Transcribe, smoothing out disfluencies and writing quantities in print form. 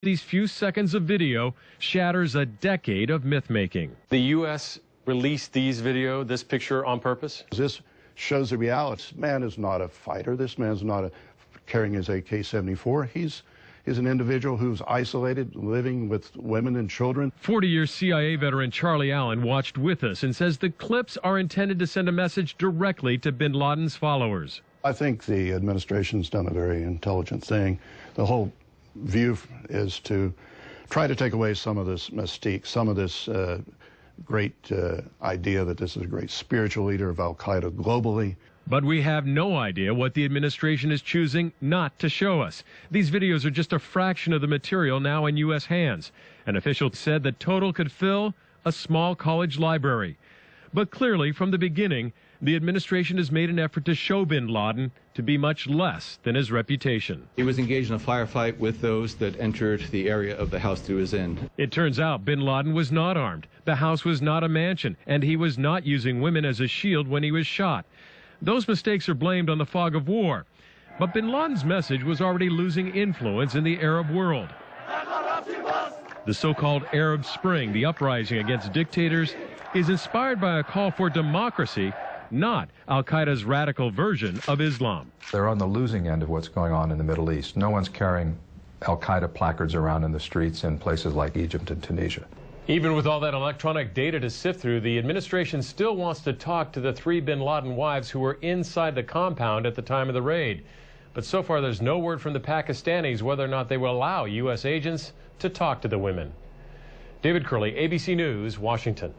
These few seconds of video shatters a decade of myth-making. The U.S. released this picture on purpose? This shows the reality. This man is not a fighter. This man's not carrying his AK-74. He's an individual who's isolated, living with women and children. 40-year CIA veteran Charlie Allen watched with us and says the clips are intended to send a message directly to bin Laden's followers. I think the administration's done a very intelligent thing. The whole view is to try to take away some of this mystique, some of this great idea that this is a great spiritual leader of al-Qaeda globally. But we have no idea what the administration is choosing not to show us. These videos are just a fraction of the material now in U.S. hands. An official said the total could fill a small college library. But clearly, from the beginning, the administration has made an effort to show bin Laden to be much less than his reputation. He was engaged in a firefight with those that entered the area of the house that he was in. It turns out bin Laden was not armed. The house was not a mansion, and he was not using women as a shield when he was shot. Those mistakes are blamed on the fog of war. But bin Laden's message was already losing influence in the Arab world. The so-called Arab Spring, the uprising against dictators, is inspired by a call for democracy, not al-Qaeda's radical version of Islam. They're on the losing end of what's going on in the Middle East. No one's carrying al-Qaeda placards around in the streets in places like Egypt and Tunisia. Even with all that electronic data to sift through, the administration still wants to talk to the 3 bin Laden wives who were inside the compound at the time of the raid. But so far, there's no word from the Pakistanis whether or not they will allow U.S. agents to talk to the women. David Curley, ABC News, Washington.